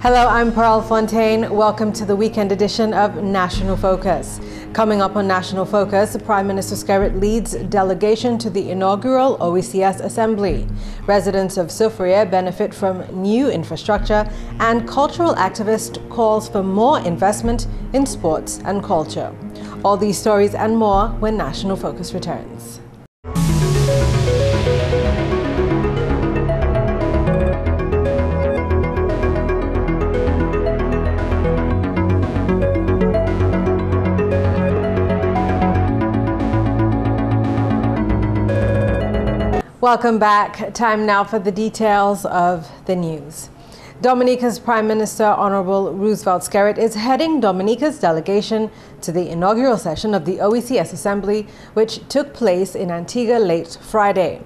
Hello, I'm Pearl Fontaine. Welcome to the weekend edition of National Focus. Coming up on National Focus, Prime Minister Skerrit leads delegation to the inaugural OECS Assembly. Residents of Soufriere benefit from new infrastructure, and cultural activist calls for more investment in sports and culture. All these stories and more when National Focus returns. Welcome back. Time now for the details of the news. Dominica's Prime Minister, Honorable Roosevelt Skerrit, is heading Dominica's delegation to the inaugural session of the OECS Assembly, which took place in Antigua late Friday.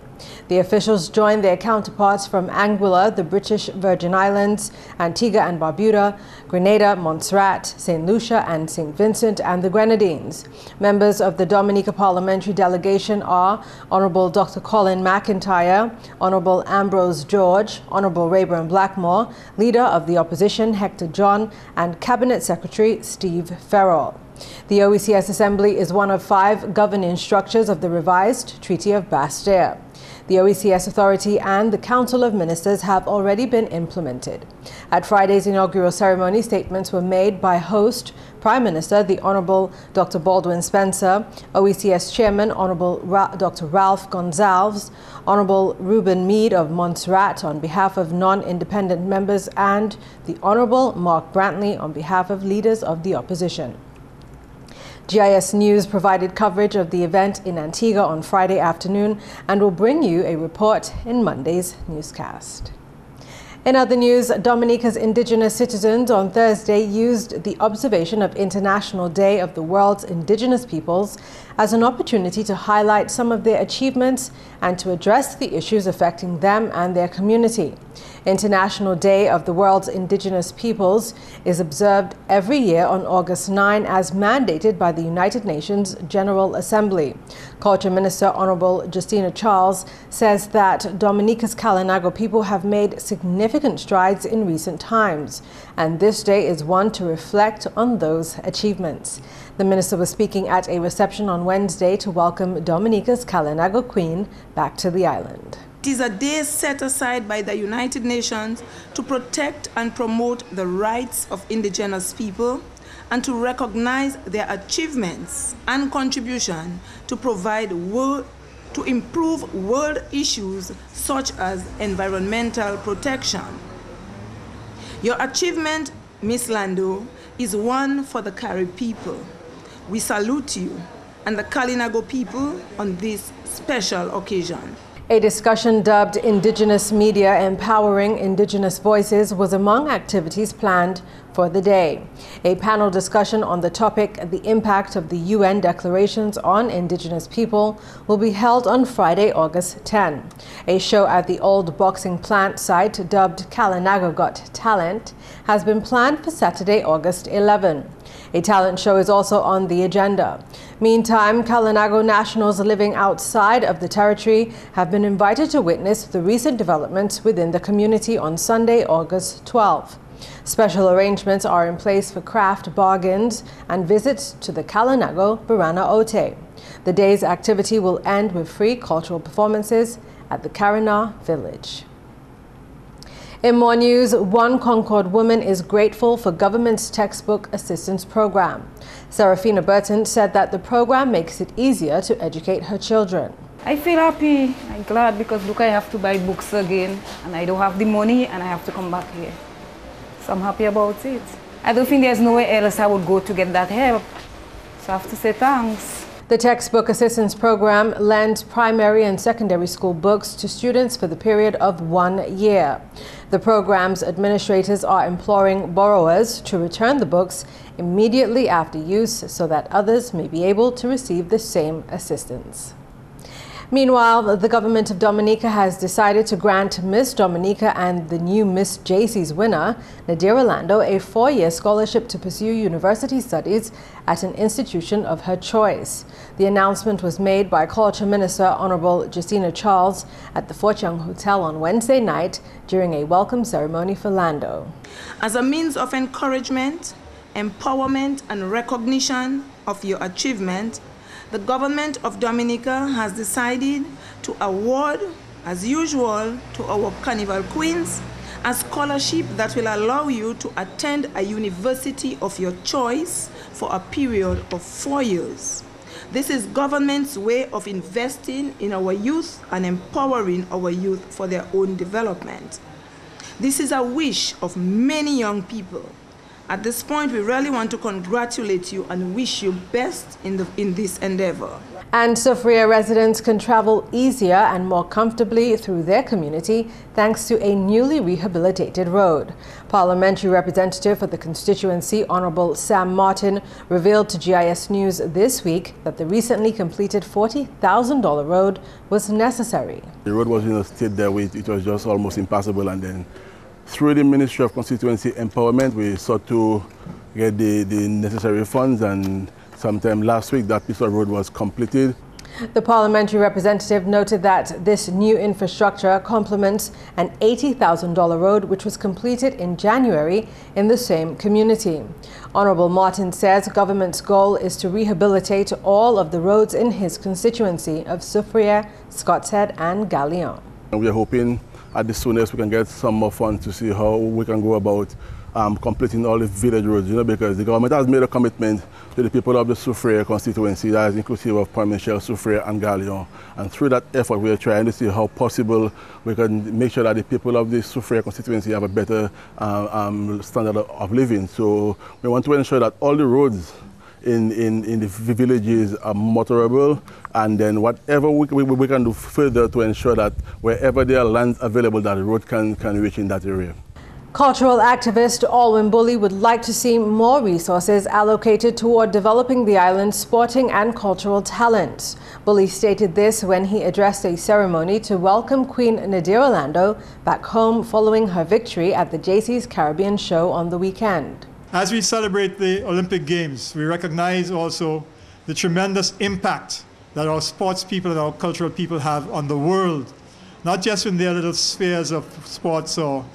The officials joined their counterparts from Anguilla, the British Virgin Islands, Antigua and Barbuda, Grenada, Montserrat, St. Lucia and St. Vincent and the Grenadines. Members of the Dominica parliamentary delegation are Honorable Dr. Colin McIntyre, Honorable Ambrose George, Honorable Rayburn Blackmore, Leader of the Opposition Hector John, and Cabinet Secretary Steve Farrell. The OECS Assembly is one of 5 governing structures of the revised Treaty of Bastille. The OECS Authority and the Council of Ministers have already been implemented. At Friday's inaugural ceremony, statements were made by host Prime Minister, the Honorable Dr. Baldwin Spencer, OECS Chairman, Honorable Dr. Ralph Gonzalez, Honorable Reuben Meade of Montserrat on behalf of non-independent members, and the Honorable Mark Brantley on behalf of leaders of the opposition. GIS News provided coverage of the event in Antigua on Friday afternoon and will bring you a report in Monday's newscast. In other news, Dominica's indigenous citizens on Thursday used the observation of International Day of the World's Indigenous Peoples as an opportunity to highlight some of their achievements and to address the issues affecting them and their community. International Day of the World's Indigenous Peoples is observed every year on August 9 as mandated by the United Nations General Assembly. Culture Minister Honorable Justina Charles says that Dominica's Kalinago people have made significant strides in recent times, and this day is one to reflect on those achievements. The minister was speaking at a reception on Wednesday to welcome Dominica's Kalinago Queen back to the island. It is a day set aside by the United Nations to protect and promote the rights of indigenous people and to recognize their achievements and contribution to improve world issues such as environmental protection. Your achievement, Miss Lando, is one for the Carib people. We salute you and the Kalinago people on this special occasion. A discussion dubbed Indigenous Media Empowering Indigenous Voices was among activities planned for the day. A panel discussion on the topic, the impact of the UN declarations on Indigenous people, will be held on Friday, August 10. A show at the old boxing plant site dubbed Kalinago Got Talent has been planned for Saturday, August 11. A talent show is also on the agenda. Meantime, Kalinago nationals living outside of the territory have been invited to witness the recent developments within the community on Sunday, August 12. Special arrangements are in place for craft bargains and visits to the Kalinago Barana Ote. The day's activity will end with free cultural performances at the Karina Village. In more news, one Concord woman is grateful for government's textbook assistance program. Serafina Burton said that the program makes it easier to educate her children. I feel happy and glad because look, I have to buy books again and I don't have the money and I have to come back here. So I'm happy about it. I don't think there's nowhere else I would go to get that help. So I have to say thanks. The textbook assistance program lends primary and secondary school books to students for the period of 1 year. The program's administrators are imploring borrowers to return the books immediately after use so that others may be able to receive the same assistance. Meanwhile, the government of Dominica has decided to grant Miss Dominica and the new Miss JC's winner, Nadira Lando, a 4-year scholarship to pursue university studies at an institution of her choice. The announcement was made by Culture Minister Honorable Justina Charles at the Fort Young Hotel on Wednesday night during a welcome ceremony for Lando. As a means of encouragement, empowerment, and recognition of your achievement, the government of Dominica has decided to award, as usual, to our Carnival Queens a scholarship that will allow you to attend a university of your choice for a period of 4 years. This is government's way of investing in our youth and empowering our youth for their own development. This is a wish of many young people. At this point, we really want to congratulate you and wish you best in this endeavor. And Soufriere residents can travel easier and more comfortably through their community thanks to a newly rehabilitated road. Parliamentary representative for the constituency, Honorable Sam Martin, revealed to GIS News this week that the recently completed $40,000 road was necessary. The road was in a state that it was just almost impassable, and then through the Ministry of Constituency Empowerment, we sought to get the necessary funds, and sometime last week that piece of road was completed. The parliamentary representative noted that this new infrastructure complements an $80,000 road which was completed in January in the same community. Honorable Martin says government's goal is to rehabilitate all of the roads in his constituency of Soufriere, Scott's Head and Galleon. We are hoping at the soonest we can get some more funds to see how we can go about completing all the village roads, because the government has made a commitment to the people of the Soufriere constituency that is inclusive of Point Michel, Soufriere and Galleon. And through that effort, we are trying to see how possible we can make sure that the people of the Soufriere constituency have a better standard of living. So we want to ensure that all the roads in the villages are motorable, and then whatever we can do further to ensure that wherever there are lands available, that the road can reach in that area. Cultural activist Alwyn Bully would like to see more resources allocated toward developing the island's sporting and cultural talents. Bully stated this when he addressed a ceremony to welcome Queen Nadir Orlando back home following her victory at the JC's Caribbean Show on the weekend. As we celebrate the Olympic Games, we recognize also the tremendous impact that our sports people and our cultural people have on the world, not just in their little spheres of sports or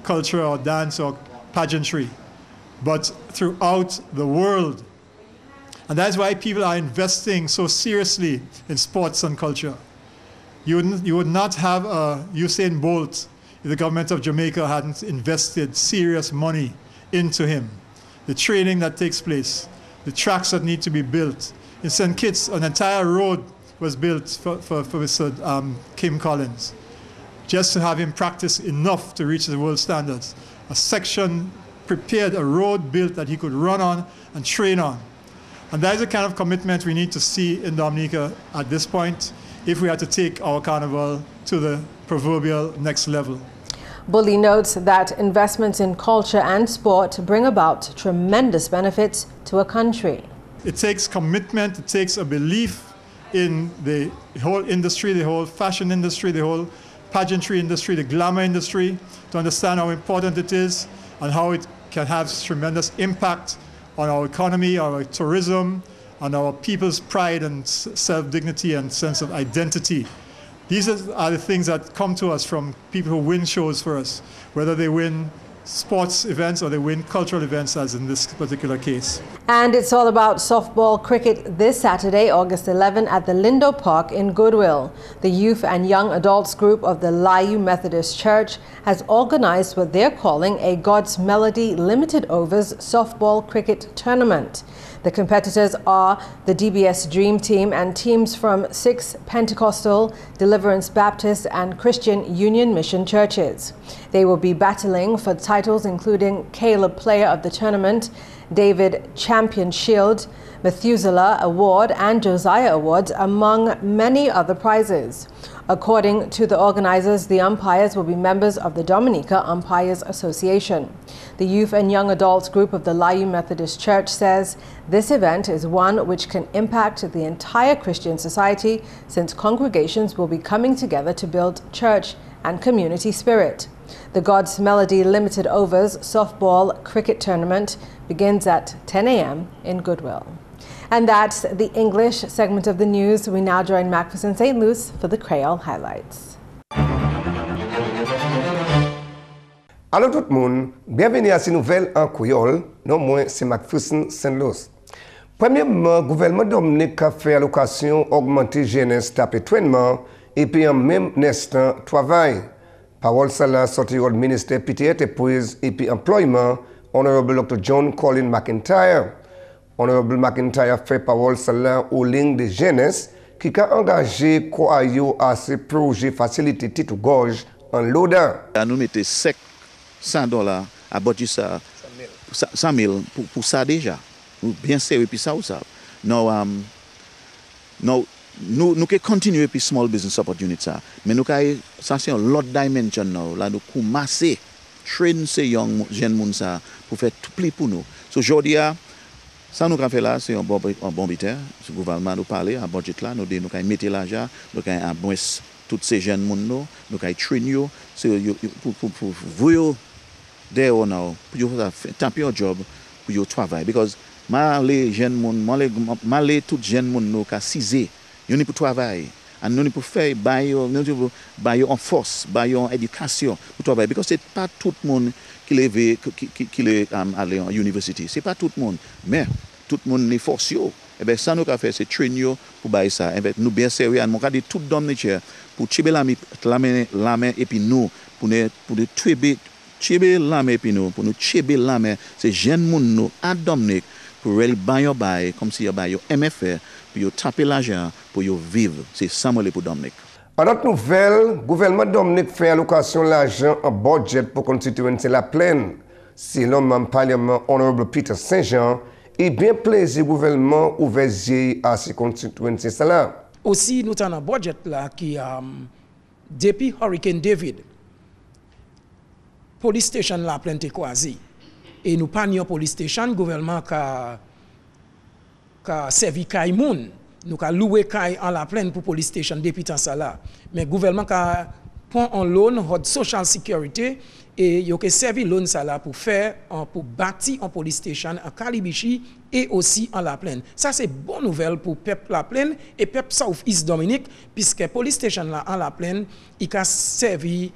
culture or dance or pageantry, but throughout the world. And that's why people are investing so seriously in sports and culture. You would not have a Usain Bolt if the government of Jamaica hadn't invested serious money into him. The training that takes place, the tracks that need to be built. In St. Kitts, an entire road was built for Mr. Kim Collins, just to have him practice enough to reach the world standards. A section prepared, a road built that he could run on and train on. And that is the kind of commitment we need to see in Dominica at this point if we are to take our carnival to the proverbial next level. Bully notes that investments in culture and sport bring about tremendous benefits to a country. It takes commitment, it takes a belief in the whole industry, the whole fashion industry, the whole pageantry industry, the glamour industry, to understand how important it is and how it can have tremendous impact on our economy, our tourism, on our people's pride and self-dignity and sense of identity. These are the things that come to us from people who win shows for us, whether they win sports events or they win cultural events, as in this particular case. And it's all about softball cricket this Saturday, August 11, at the Lindo Park in Goodwill. The youth and young adults group of the Layu Methodist Church has organized what they're calling a God's Melody Limited Overs softball cricket tournament. The competitors are the DBS Dream Team and teams from 6 Pentecostal, Deliverance Baptist and Christian Union Mission churches. They will be battling for titles including Caleb Player of the Tournament, David Champion Shield, Methuselah Award and Josiah Awards, among many other prizes. According to the organizers, the umpires will be members of the Dominica Umpires Association. The youth and young adults group of the Layu Methodist Church says this event is one which can impact the entire Christian society, since congregations will be coming together to build church and community spirit. The God's Melody Limited Overs softball cricket tournament begins at 10 a.m. in Goodwill. And that's the English segment of the news. We now join McPherson St. Luce for the Creole highlights. Allô tout le monde, bienvenue à cette nouvelle en Creole. Non, moi c'est McPherson Saint-Luce. Premièrement, le gouvernement Dominique a fait allocation augmenter jeunesse tapé trainement et puis en même instant travail. Parole ça sorti au ministère PTA prise et puis employment, Honorable Dr. John Colin McIntyre. Honorable McIntyre fait parole ça aux lignes de jeunesse qui a engagé Koayo à ce projet facilité titre gorge en loda. Nous mettons sec $100 à bâtir ça 100 000 pour ça déjà. Bien sérieux puis ça ou ça. Nous continuer puis small business opportunity ça. Mais nous ça c'est une autre dimension now. Là nous commencer train ces jeunes monde ça pour faire tout pli pour nous. Aujourd'hui ça nous fait là c'est un bon biteur. Ce gouvernement nous parler en budget là nous mettre l'argent, nous abonner tous ces jeunes monde nous train yo pour vous there now pour faire taper un job pour yo travailler because les jeunes monde tout jeunes monde nous ka 6 ans yo pour travailler et nous pour faire bailler en force bailler en éducation pour travailler because c'est pas tout le monde qui aller en université c'est pas tout le monde mais tout le monde les force yo et ben ça nous ka faire c'est train yo pour bailler ça et ben nous bien sérieux on ka dit tout Dominique pour chiber la main et puis nous pour chiber la main puis nous pour nous chiber la main c'est jeunes monde nous à Dominique pour bailler comme si yo bailler MFR pour yo taper l'argent pour yo vivre c'est ça moi pour Dominique. En autre nouvelle, le gouvernement Dominique fait allocation l'argent en budget pour constituency la plaine. Si l'homme en parlement Honorable Peter Saint-Jean est bien plaisir gouvernement ouvert à ces constituency là. Aussi nous avons un budget là qui depuis Hurricane David police station la plaine est quasi et nous pas une police station gouvernement ka servi kay moun nous ka loué kay en la plaine pour police station depuis temps ça là mais gouvernement ka prend en loan hot social security et yo ke servi loan ça là pour faire pour bâtir en police station en Calibichi et aussi en la plaine ça c'est bonne nouvelle pour peuple la plaine et peuple South East Dominique puisque police station là en la plaine il ka servi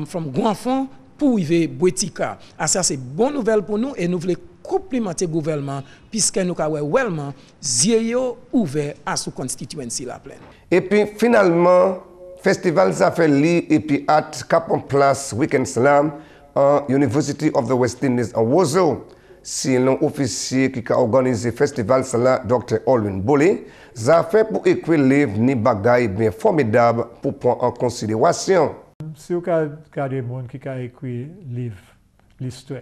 from Guanfon pour arriver Boetika. Ça c'est bonne nouvelle pour nous et nous voulons complimenter le gouvernement puisque nous avons vraiment zéro ouvert à sous constituency la plaine. Et puis finalement, festival Zafeli et puis at cap en place Weekend Slam en University of the West Indies en Wozo. Si l'un officier qui a organisé festival cela, Dr. Olwin Bolé, ça fait pour écrire livre ni bagaille bien formidable pour prendre en considération. Si vous regardez des gens qui ont écrit livres, l'histoire,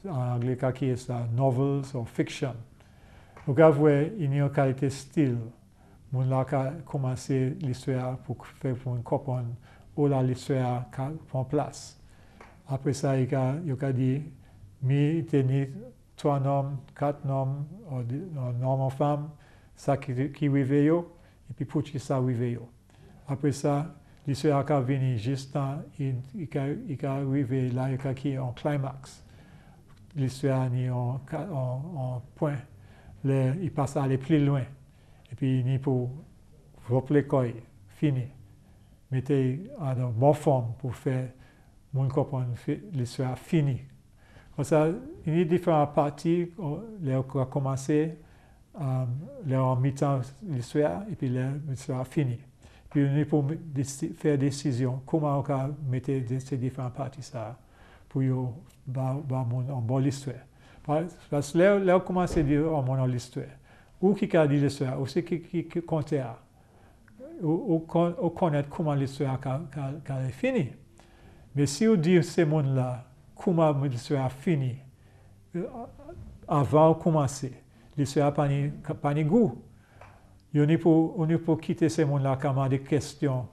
en anglais, qui est ça, novels ou fiction, vous voyez qu'il y a une qualité style. Les gens ont commencé l'histoire pour faire une comprendre où l'histoire prend place. Après ça, il a dit, il y a 3 noms, 4 noms, un homme en femme, ça qui arrive, et puis pour qui ça arrive. Après ça, l'histoire a venu juste dans, il a arrivé là, il a en climax. L'histoire est en point. Il passe à aller plus loin. Et puis il pour rappeler quoi, fini. Mettez en bonne forme pour faire mon comprendre l'histoire finie. Comme ça, il y a différentes parties. On a commencé, en mi-temps l'histoire et puis l'histoire finie. Puis on est pour faire des décisions, comment on peut mettre ces différentes parties ça pour en bonne histoire. Parce que là, on commence à dire en l'histoire. Ou qui a dit l'histoire, ou c'est qui compte, ou connaître comment l'histoire est finie. Mais si on dit ces mondes-là, comment l'histoire a fini, avant de commencer, l'histoire n'a pas de goût. On est pour quitter ces mondes-là comme des questions.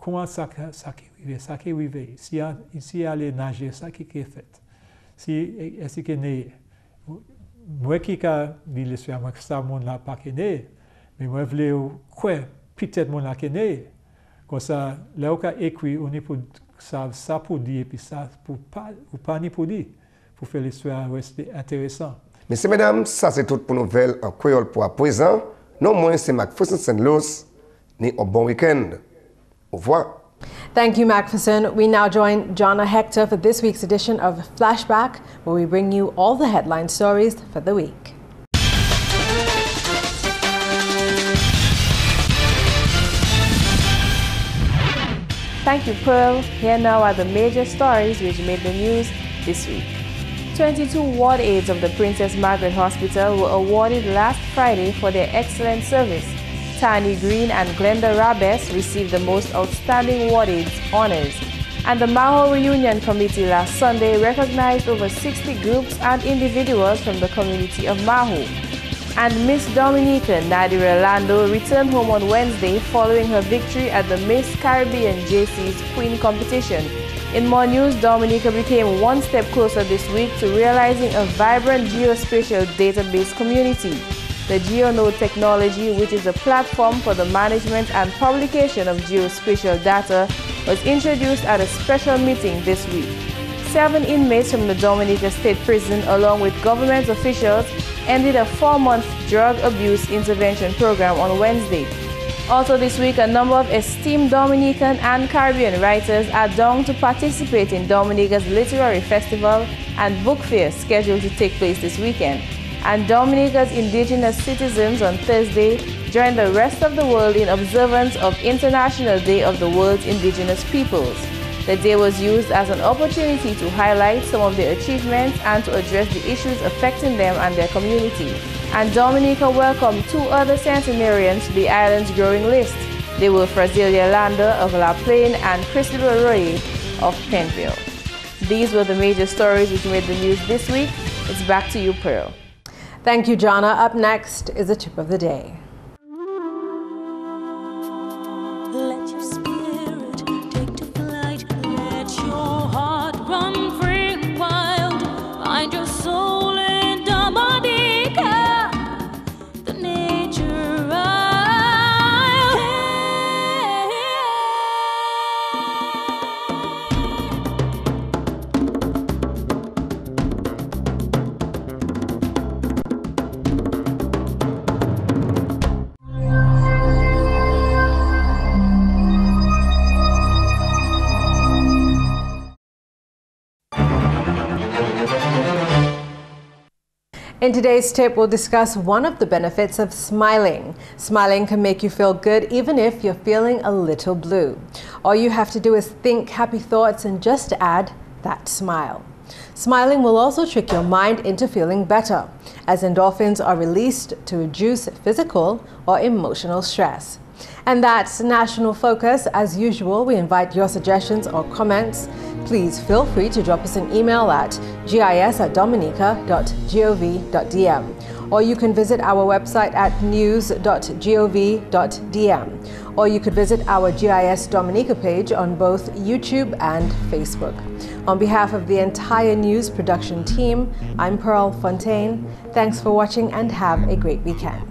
Comment ça qui arrive? Si il allait nager, ça qui est fait? Est-ce qu'il est né? Moi qui a dit l'histoire, moi que ça monde-là pas né, mais moi je voulais quoi peut-être monde-là qui est né. Comme ça, là où on a écrit, on est pour ça pour dire, puis ça pour pas ni pour dire, pour faire l'histoire rester intéressant. Messieurs, mesdames, ça c'est tout pour nouvelles en Creole pour à présent. Non moins c'est McPherson Saint-Luce, ni un bon week-end. Au revoir. Thank you, McPherson. We now join Jonna Hector for this week's edition of Flashback, where we bring you all the headline stories for the week. Thank you, Pearl. Here now are the major stories which made the news this week. 22 ward aides of the Princess Margaret Hospital were awarded last Friday for their excellent service. Tani Green and Glenda Rabes received the Most Outstanding Ward Aides honors. And the Maho Reunion Committee last Sunday recognized over 60 groups and individuals from the community of Maho. And Miss Dominica Nadira Lando returned home on Wednesday following her victory at the Miss Caribbean JC's Queen competition. In more news, Dominica became one step closer this week to realizing a vibrant geospatial database community. The GeoNode technology, which is a platform for the management and publication of geospatial data, was introduced at a special meeting this week. 7 inmates from the Dominica State Prison, along with government officials, ended a 4-month drug abuse intervention program on Wednesday. Also this week, a number of esteemed Dominican and Caribbean writers are down to participate in Dominica's Literary Festival and Book Fair scheduled to take place this weekend. And Dominica's indigenous citizens on Thursday joined the rest of the world in observance of International Day of the World's Indigenous Peoples. The day was used as an opportunity to highlight some of their achievements and to address the issues affecting them and their community. And Dominica welcomed 2 other centenarians to the island's growing list. They were Frazilia Landa of La Plaine and Christopher Roy of Penville. These were the major stories which made the news this week. It's back to you, Pearl. Thank you, Jonna. Up next is a tip of the day. Let your spirit take to flight. Let your heart run free and wild. Find your soul in Dominica, the nature In today's tip, we'll discuss one of the benefits of smiling. Smiling can make you feel good even if you're feeling a little blue. All you have to do is think happy thoughts and just add that smile. Smiling will also trick your mind into feeling better, as endorphins are released to reduce physical or emotional stress. And that's National Focus. As usual, we invite your suggestions or comments. Please feel free to drop us an email at gis@dominica.gov.dm, or you can visit our website at news.gov.dm, or you could visit our GIS Dominica page on both YouTube and Facebook. On behalf of the entire news production team, I'm Pearl Fontaine. Thanks for watching and have a great weekend.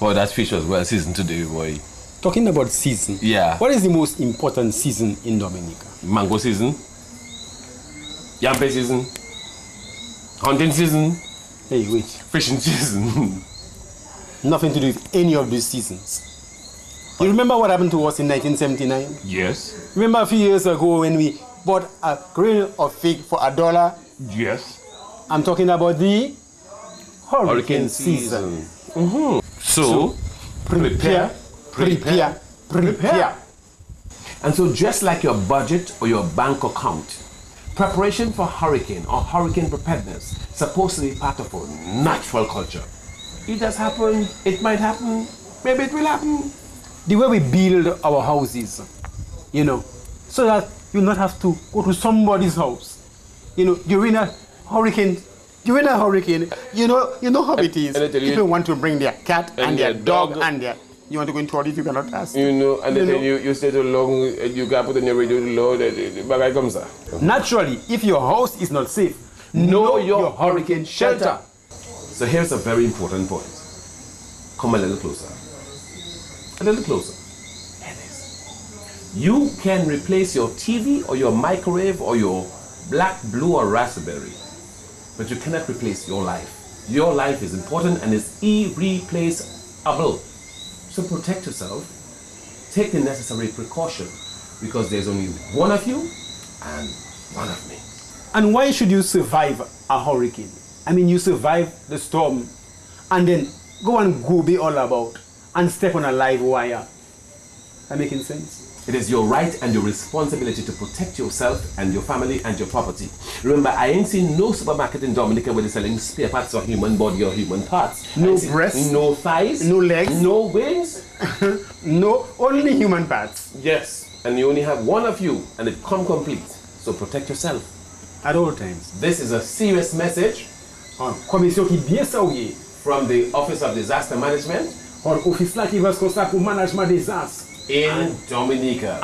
Boy, that fish was well seasoned today, boy. Talking about season. Yeah. What is the most important season in Dominica? Mango season, yampe season, hunting season. Hey, wait. Fishing season. Nothing to do with any of these seasons. You remember what happened to us in 1979? Yes. Remember a few years ago when we bought a grain of fig for $1? Yes. I'm talking about the hurricane season. Mm-hmm. So, prepare. And so just like your budget or your bank account, preparation for hurricane or hurricane preparedness is supposed to be part of our natural culture. It does happen, it might happen, maybe it will happen. The way we build our houses, you know, so that you not have to go to somebody's house. You know, during a hurricane, you know how it is. People want to bring their cat and their dog and their... You want to go into audit, you cannot ask. You know, and then you stay too long, you got put on your radio low, the bagay comes out. Naturally, if your house is not safe, Know your hurricane shelter. So here's a very important point. Come a little closer. A little closer. Here it is. You can replace your TV or your microwave or your black, blue or raspberry, but you cannot replace your life. Your life is important and is irreplaceable. So protect yourself. Take the necessary precaution because there's only one of you and one of me. And why should you survive a hurricane? I mean, you survive the storm and then go and go be all about and step on a live wire. That making sense? It is your right and your responsibility to protect yourself and your family and your property. Remember, I ain't seen no supermarket in Dominica where they're selling spare parts of human body or human parts. No breasts, no thighs, no legs, no wings. No, only human parts. Yes, and you only have one of you and it come complete. So protect yourself. At all times. This is a serious message Commission qui bien sauvé from the Office of Disaster Management or office là qui va se consacrer au management des désastres in Dominica.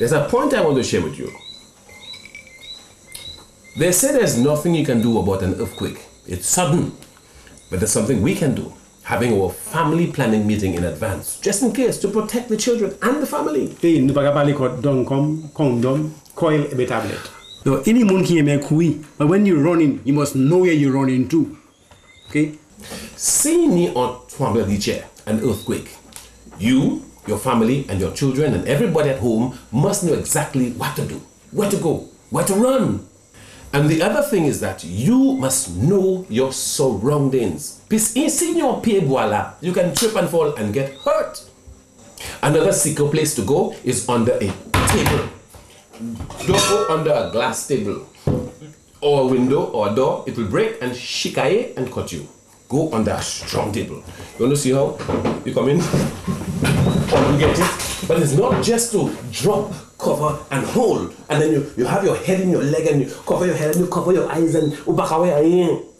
There's a point I want to share with you. They say there's nothing you can do about an earthquake. It's sudden. But there's something we can do. Having our family planning meeting in advance, just in case, to protect the children and the family. So anyone can make we, but when you're running, you must know where you're running to. Okay? See me on an earthquake. You, your family, and your children, and everybody at home must know exactly what to do, where to go, where to run. And the other thing is that you must know your surroundings. Because in your you can trip and fall and get hurt. Another secure place to go is under a table. Don't go under a glass table or a window or a door. It will break and shikaye and cut you. Go under a strong table. You want to see how you come in? Or you get it? But it's not just to drop, cover and hold, and then you have your head in your leg and you cover your head and you cover your eyes and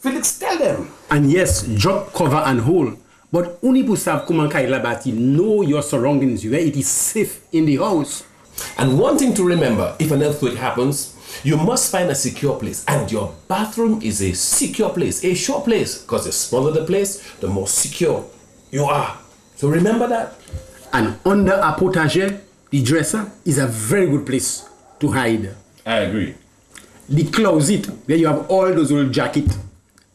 Felix, tell them. And yes, drop, cover and hold. But only pusav kumankai labati know your surroundings, where it is safe in the house. And one thing to remember, if an earthquake happens, you must find a secure place, and your bathroom is a secure place, a sure place, because the smaller the place, the more secure you are. So remember that. And under a potager, the dresser is a very good place to hide. I agree. The closet, where you have all those old jackets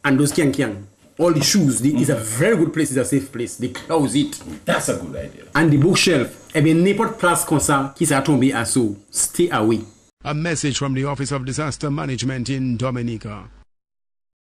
and those kiang, all the shoes, is a very good place, it's a safe place. The closet. That's a good idea. And the bookshelf. N'importe place comme ça qui s'est tombé à sous. Stay away. A message from the Office of Disaster Management in Dominica.